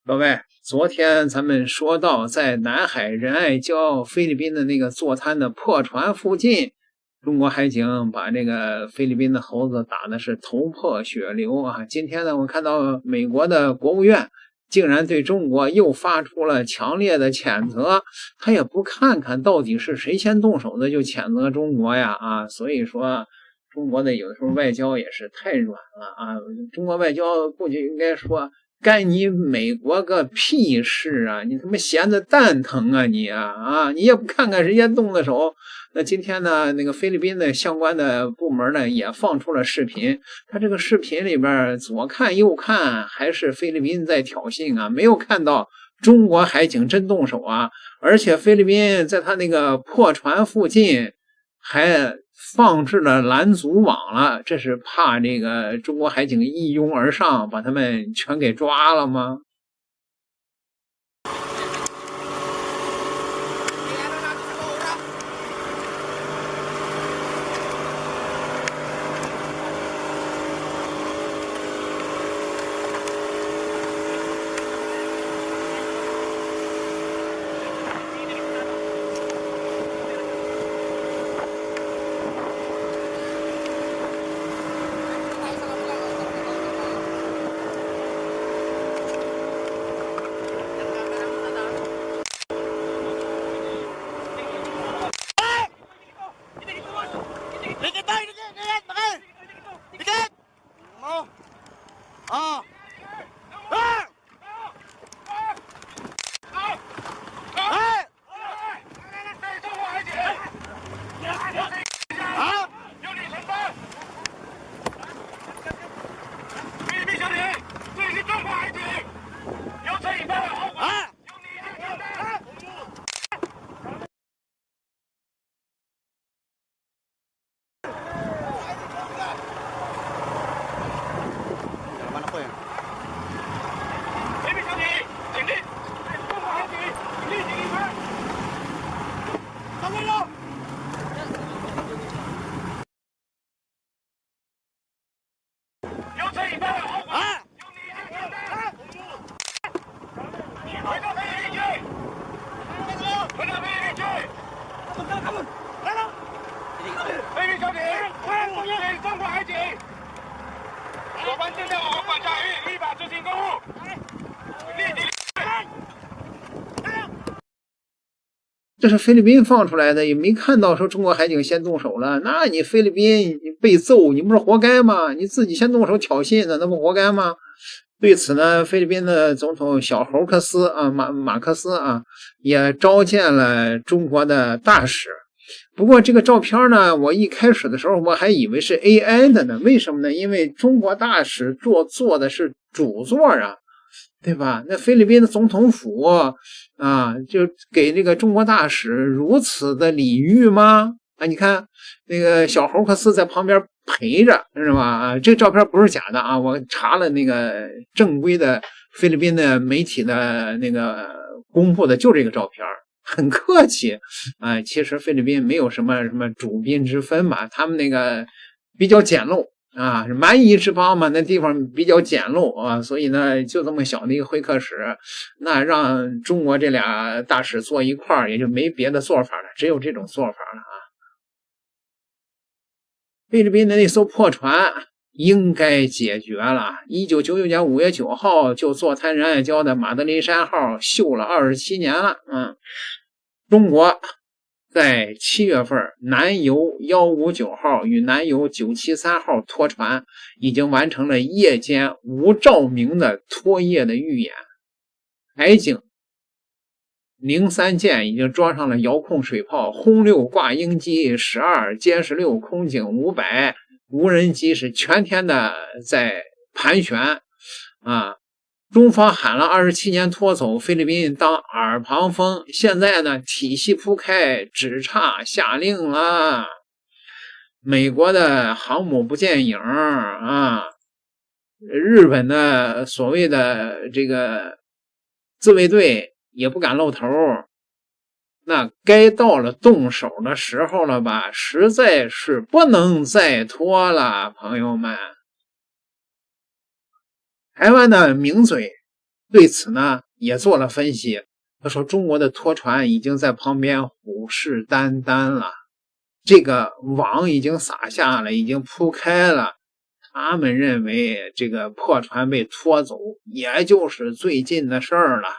各位，昨天咱们说到，在南海仁爱礁菲律宾的那个坐滩的破船附近，中国海警把这个菲律宾的猴子打的是头破血流啊！今天呢，我看到美国的国务院竟然对中国又发出了强烈的谴责，他也不看看到底是谁先动手的就谴责中国呀啊！所以说，中国的有的时候外交也是太软了啊！中国外交估计应该说，干你美国个屁事啊！你他妈闲的蛋疼啊你啊！你也不看看人家动的手。那今天呢，那个菲律宾的相关的部门呢也放出了视频，他这个视频里边左看右看还是菲律宾在挑衅啊，没有看到中国海警真动手啊！而且菲律宾在他那个破船附近还放置了拦阻网了，这是怕这个中国海警一拥而上把他们全给抓了吗？这是菲律宾放出来的，也没看到说中国海警先动手了。那你菲律宾被揍，你不是活该吗？你自己先动手挑衅的，那不活该吗？对此呢，菲律宾的总统小侯克斯啊，马克思啊，也召见了中国的大使。不过这个照片呢，我一开始的时候我还以为是 AI 的呢，为什么呢？因为中国大使坐的是主座啊，对吧？那菲律宾的总统府啊，就给这个中国大使如此的礼遇吗？啊，你看那个小侯克斯在旁边陪着，是吧？啊，这照片不是假的啊，我查了那个正规的菲律宾的媒体的那个公布的，就这个照片，很客气啊。其实菲律宾没有什么主宾之分嘛，他们那个比较简陋啊，蛮夷之邦嘛，那地方比较简陋啊，所以呢，就这么小的一个会客室，那让中国这俩大使坐一块儿，也就没别的做法了，只有这种做法了啊。菲律宾的那艘破船应该解决了。1999年5月9号就坐滩仁爱礁的马德雷山号锈了27年了。中国在7月份南游159号与南游973号拖船已经完成了夜间无照明的拖夜的预演。海警03舰已经装上了遥控水炮，轰6挂鹰机12，歼10 6，空警500，无人机是全天的在盘旋啊。中方喊了27年拖走菲律宾当耳旁风，现在呢体系铺开，只差下令了。美国的航母不见影啊，日本的所谓的这个自卫队也不敢露头，那该到了动手的时候了吧？实在是不能再拖了，朋友们。台湾的名嘴对此呢也做了分析，他说中国的拖船已经在旁边虎视眈眈了，这个网已经撒下了，已经铺开了，他们认为这个破船被拖走也就是最近的事儿了。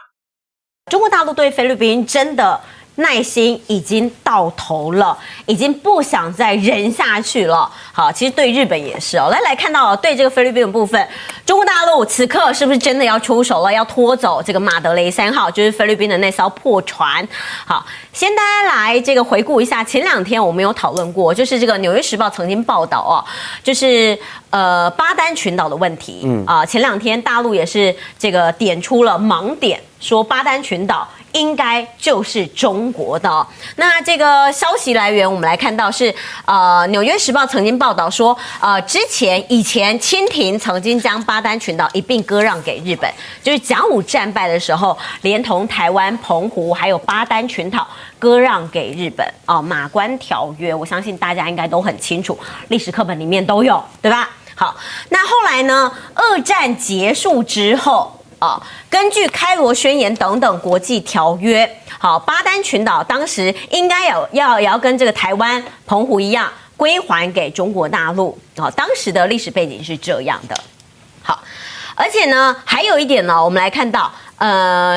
中国大陆对菲律宾真的耐心已经到头了，已经不想再忍下去了。好，其实对日本也是哦。来看到对这个菲律宾的部分，中国大陆此刻是不是真的要出手了，要拖走这个马德雷3号，就是菲律宾的那艘破船？好，先大家来这个回顾一下，前2天我们有讨论过，就是这个《纽约时报》曾经报道哦，就是巴丹群岛的问题。前2天大陆也是这个点出了盲点，说巴丹群岛应该就是中国的。那这个消息来源我们来看到是《纽约时报》曾经报道说，以前清廷曾经将巴丹群岛一并割让给日本，就是甲午战败的时候，连同台湾、澎湖还有巴丹群岛割让给日本马关条约，我相信大家应该都很清楚，历史课本里面都有，对吧？好，那后来呢？二战结束之后。根据开罗宣言等等国际条约，好，巴丹群岛当时应该要跟这个台湾、澎湖一样归还给中国大陆。当时的历史背景是这样的。好，而且呢，还有一点呢，我们来看到。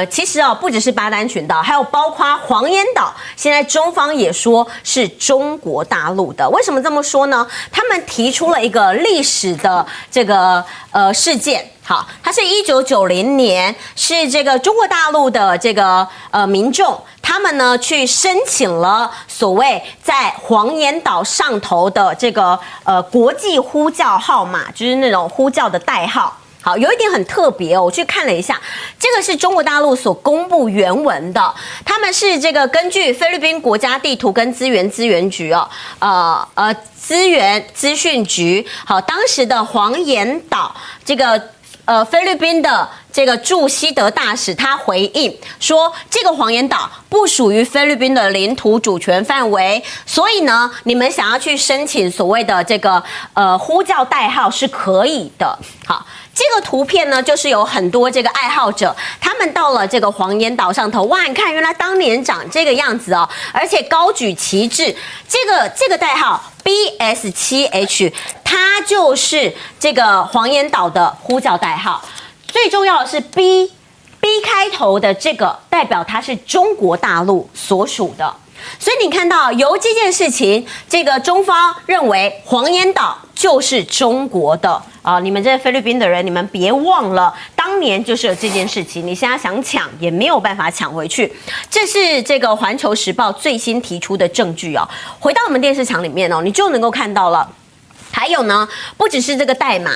其实不只是巴丹群岛，还有包括黄岩岛，现在中方也说是中国大陆的。为什么这么说呢？他们提出了一个历史的这个事件。好，它是1990年，是这个中国大陆的这个民众，他们呢去申请了所谓在黄岩岛上头的这个国际呼叫号码，就是那种呼叫的代号。好，有一点很特别哦，我去看了一下，这个是中国大陆所公布原文的，他们是这个根据菲律宾国家地图跟资源局资源资讯局，好，当时的黄岩岛这个菲律宾的这个驻西德大使他回应说，这个黄岩岛不属于菲律宾的领土主权范围，所以呢，你们想要去申请所谓的这个呼叫代号是可以的。好。这个图片呢，就是有很多这个爱好者，他们到了这个黄岩岛上头，哇，你看，原来当年长这个样子哦，而且高举旗帜，这个代号 BS7H， 它就是这个黄岩岛的呼叫代号。最重要的是 B 开头的这个代表它是中国大陆所属的。所以你看到由这件事情，这个中方认为黄岩岛就是中国的你们这些菲律宾的人，你们别忘了，当年就是有这件事情，你现在想抢也没有办法抢回去。这是这个《环球时报》最新提出的证据哦。回到我们电视墙里面你就能够看到了。还有呢，不只是这个代码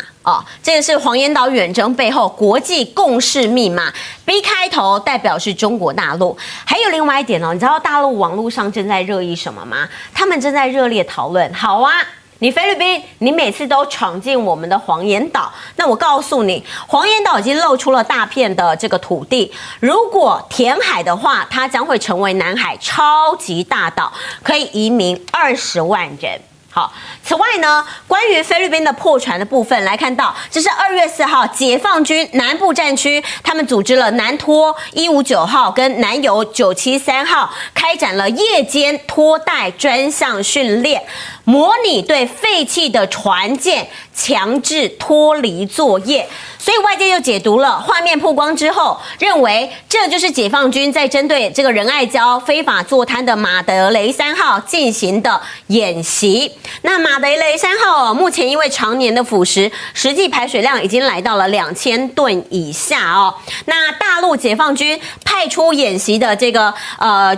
这个是黄岩岛远征背后国际共识密码 ，B 开头代表是中国大陆。还有另外一点你知道大陆网络上正在热议什么吗？他们正在热烈讨论。好啊，你菲律宾，你每次都闯进我们的黄岩岛，那我告诉你，黄岩岛已经露出了大片的这个土地，如果填海的话，它将会成为南海超级大岛，可以移民20万人。好，此外呢，关于菲律宾的破船的部分来看到，这是2月4号，解放军南部战区他们组织了南拖159号跟南游973号，开展了夜间拖带专项训练，模拟对废弃的船舰强制脱离作业。所以外界就解读了画面曝光之后，认为这就是解放军在针对这个仁爱礁非法坐滩的马德雷3号进行的演习。那马德雷3号目前因为常年的腐蚀，实际排水量已经来到了2000吨以下那大陆解放军派出演习的这个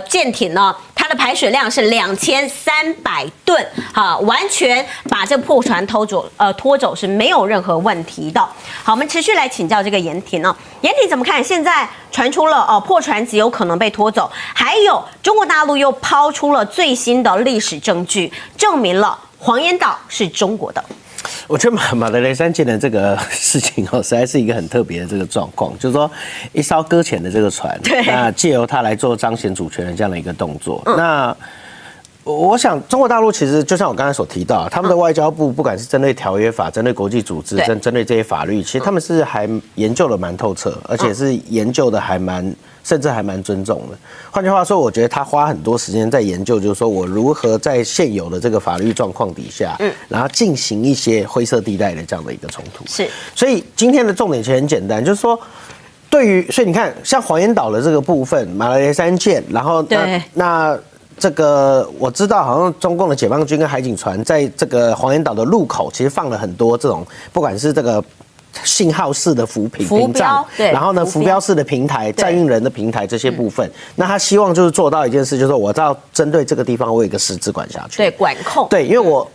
舰艇呢，它的排水量是2300吨，完全把这破船拖走是没有任何问题的。好，我们持续来请教这个严婷严婷怎么看？现在传出了破船极有可能被拖走，还有中国大陆又抛出了最新的历史证据，证明了黄岩岛是中国的。我觉得马德雷3舰的这个事情实在是一个很特别的这个状况，就是说一艘搁浅的这个船，那借由它来做彰显主权的这样的一个动作。那我想中国大陆其实就像我刚才所提到，他们的外交部不管是针对条约法、针对国际组织、针对这些法律，其实他们是还研究的蛮透彻，而且是研究的甚至还蛮尊重的。换句话说，我觉得他花很多时间在研究，就是说我如何在现有的这个法律状况底下，然后进行一些灰色地带的这样的一个冲突。是，所以今天的重点其实很简单，就是说。所以你看，像黄岩岛的这个部分，马来雷山舰，然后那这个我知道，好像中共的解放军跟海警船在这个黄岩岛的入口，其实放了很多这种，不管是这个信号式的屏障，然后呢浮标式的平台、载运人的平台这些部分，那他希望就是做到一件事，就是说我要针对这个地方，我有一个实质管辖权，对管控，对，因为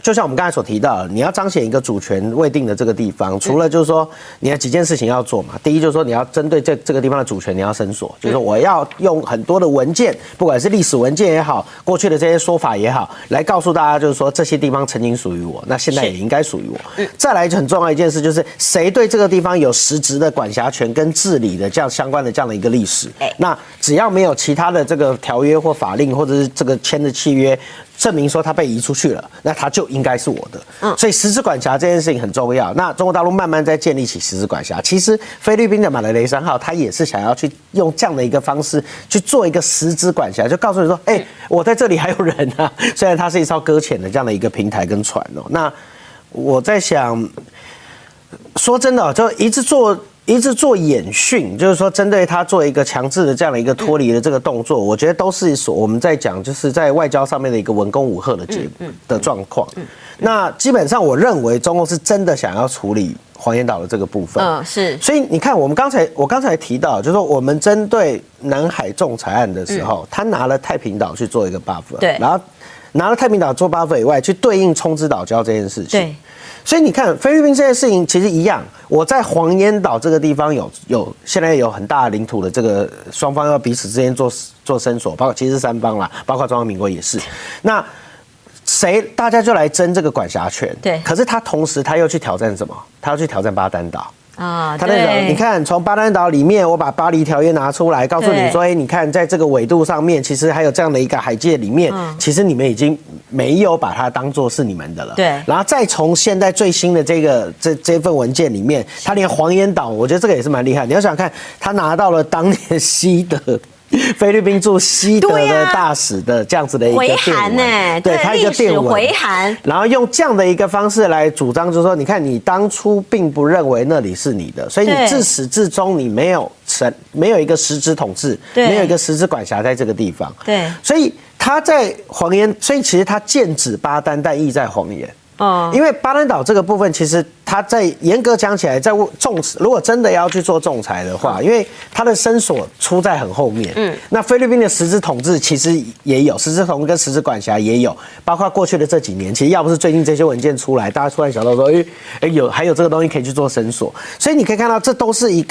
就像我们刚才所提到，你要彰显一个主权未定的这个地方，除了就是说你有几件事情要做嘛。第一就是说你要针对这个地方的主权，你要申索，就是说我要用很多的文件，不管是历史文件也好，过去的这些说法也好，来告诉大家，就是说这些地方曾经属于我，那现在也应该属于我。再来就很重要一件事，就是谁对这个地方有实质的管辖权跟治理的这样相关的这样的一个历史，那只要没有其他的这个条约或法令或者是这个签的契约证明说它被移出去了，那它就应该是我的。所以实质管辖这件事情很重要。那中国大陆慢慢在建立起实质管辖。其实菲律宾的马来雷山号，它也是想要去用这样的一个方式去做一个实质管辖，就告诉你说，我在这里还有人啊。虽然它是一艘搁浅的这样的一个平台跟船哦。那我在想，说真的，就一直做演训，就是说针对他做一个强制的这样的一个脱离的这个动作，我觉得都是我们在讲，就是在外交上面的一个文攻武吓的状况。那基本上我认为中共是真的想要处理黄岩岛的这个部分。是。所以你看，我刚才提到，就是说我们针对南海仲裁案的时候，他拿了太平岛去做一个 buffer， 对，然后拿了太平岛做 buffer 以外，去对应冲之岛礁这件事情。对。所以你看，菲律宾这件事情其实一样。我在黄岩岛这个地方现在有很大的领土的这个双方要彼此之间做申索，包括其实3方啦，包括中华民国也是。那大家就来争这个管辖权。对。可是他同时他又去挑战什么？他要去挑战巴丹岛。他那个，你看，从巴丹岛里面，我把巴黎条约拿出来，告诉你说，你看，在这个纬度上面，其实还有这样的一个海界里面，其实你们已经没有把它当作是你们的了。对。然后再从现在最新的这份文件里面，他连黄岩岛，我觉得这个也是蛮厉害。你要想看，他拿到了当年菲律宾驻西德的大使的这样子的一个电文，对，他一个电文回函，然后用这样的一个方式来主张，就是说，你看，你当初并不认为那里是你的，所以你自始至终你没有一个实质统治，没有一个实质管辖在这个地方，对，所以他在黄岩，所以其实他剑指巴丹，但意在黄岩。因为巴丹岛这个部分，其实它在严格讲起来，在如果真的要去做仲裁的话，因为它的申索出在很后面，那菲律宾的实质统治其实也有，实质统治跟实质管辖也有，包括过去的这几年，其实要不是最近这些文件出来，大家突然想到说，还有这个东西可以去做申索，所以你可以看到，这都是一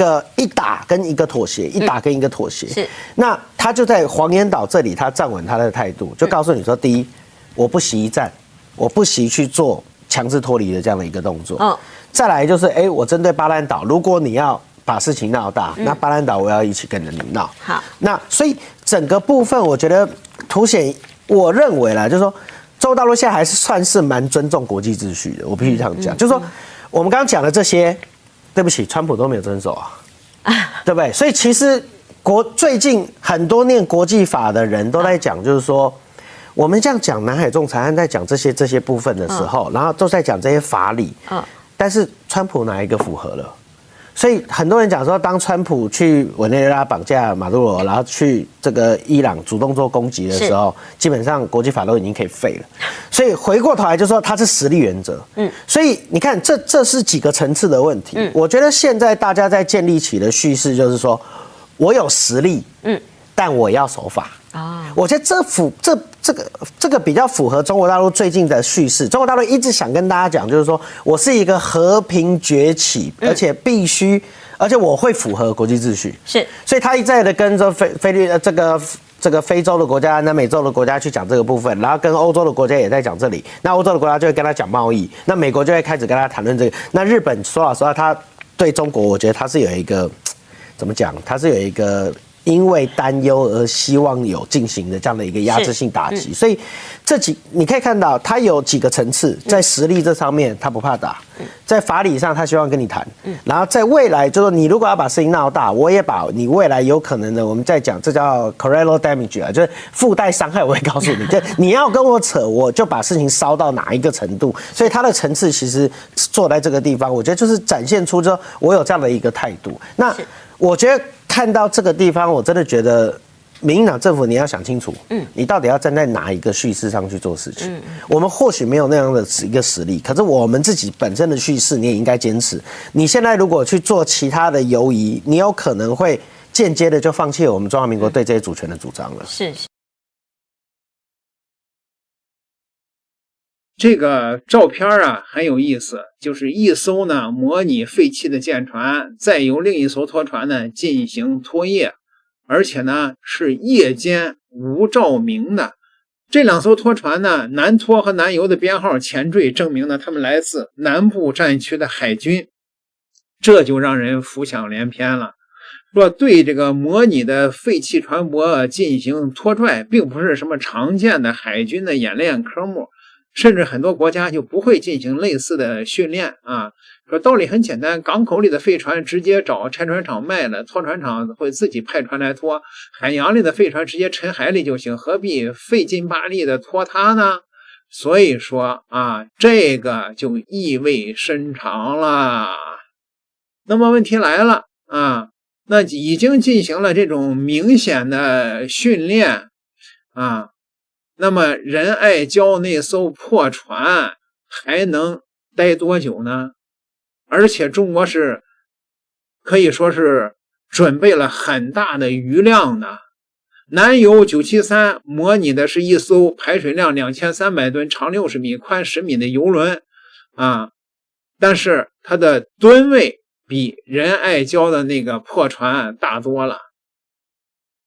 打跟一个妥协，一打跟一个妥协。是，那他就在黄岩岛这里，他站稳他的态度，就告诉你说，第一，我不惜一战。我不惜去做强制脱离的这样的一个动作。再来就是，我针对巴丹岛，如果你要把事情闹大，那巴丹岛我要一起跟着你闹。好，那所以整个部分，我觉得凸显，我认为啦，就是说，中国大陆现在还是算是蛮尊重国际秩序的。我必须这样讲，就是说，我们刚刚讲的这些，对不起，川普都没有遵守对不对？所以其实最近很多念国际法的人都在讲，就是说。我们这样讲南海仲裁案，在讲这些部分的时候，然后都在讲这些法理，但是川普哪一个符合了？所以很多人讲说，当川普去委内瑞拉绑架马杜罗，然后去这个伊朗主动做攻击的时候，基本上国际法都已经可以废了。所以回过头来就说它是实力原则。所以你看这是几个层次的问题。我觉得现在大家在建立起的叙事就是说，我有实力，但我要守法。我觉得这个比较符合中国大陆最近的叙事。中国大陆一直想跟大家讲，就是说我是一个和平崛起，而且我会符合国际秩序。是，所以他一再的跟着这个非洲的国家、南美洲的国家去讲这个部分，然后跟欧洲的国家也在讲这里。那欧洲的国家就会跟他讲贸易，那美国就会开始跟他谈论这个。那日本说老实话，他对中国，我觉得他是有一个怎么讲？他是有一个因为担忧而希望有进行的这样的一个压制性打击，所以你可以看到，他有几个层次，在实力这上面他不怕打，在法理上他希望跟你谈，然后在未来就是你如果要把事情闹大，我也把你未来有可能的，我们在讲这叫 collateral damage 啊，就是附带伤害，我会告诉你，就你要跟我扯，我就把事情烧到哪一个程度，所以他的层次其实坐在这个地方，我觉得就是展现出之后我有这样的一个态度。那我觉得看到这个地方，我真的觉得民进党政府你要想清楚，你到底要站在哪一个叙事上去做事情。我们或许没有那样的一个实力，可是我们自己本身的叙事你也应该坚持。你现在如果去做其他的游移，你有可能会间接的就放弃了我们中华民国对这些主权的主张了。是。这个照片啊很有意思，就是一艘呢模拟废弃的舰船，再由另一艘拖船呢进行拖曳，而且呢是夜间无照明的。这两艘拖船呢，南拖和南游的编号前缀证明呢他们来自南部战区的海军，这就让人浮想联翩了。说对这个模拟的废弃船舶进行拖拽，并不是什么常见的海军的演练科目，甚至很多国家就不会进行类似的训练啊。说道理很简单，港口里的废船直接找拆船厂卖了，拖船厂会自己派船来拖，海洋里的废船直接沉海里就行，何必费劲巴力的拖它呢？所以说啊，这个就意味深长了。那么问题来了啊，那已经进行了这种明显的训练啊，那么仁爱礁那艘破船还能待多久呢？而且中国是可以说是准备了很大的余量的。南游973模拟的是一艘排水量2300吨、长60米、宽10米的游轮啊，但是它的吨位比仁爱礁的那个破船大多了。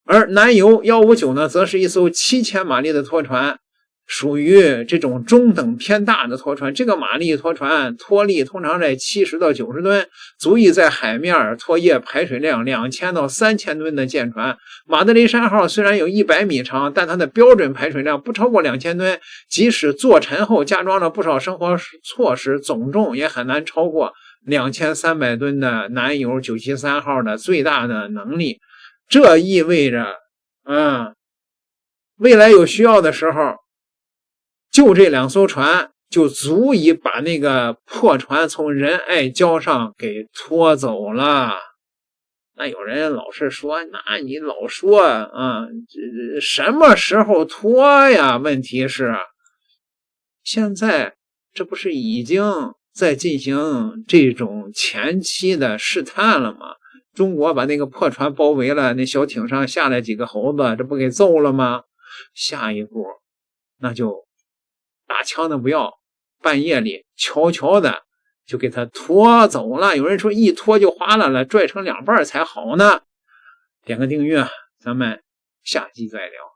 而南游159呢，则是一艘7000马力的拖船，属于这种中等偏大的拖船。这个马力拖船拖力通常在70到90吨，足以在海面拖曳排水量2000到3000吨的舰船。马德雷山号虽然有100米长，但它的标准排水量不超过2000吨，即使坐沉后加装了不少生活措施，总重也很难超过2300吨的南游973号的最大的能力。这意味着未来有需要的时候，就这两艘船就足以把那个破船从仁爱礁上给拖走了。那有人老是说，那你老说什么时候拖呀？问题是现在这不是已经在进行这种前期的试探了吗？中国把那个破船包围了，那小艇上下来几个猴子，这不给揍了吗？下一步那就打枪的不要，半夜里悄悄的就给他拖走了。有人说一拖就哗啦了，拽成两半才好呢。点个订阅，咱们下期再聊。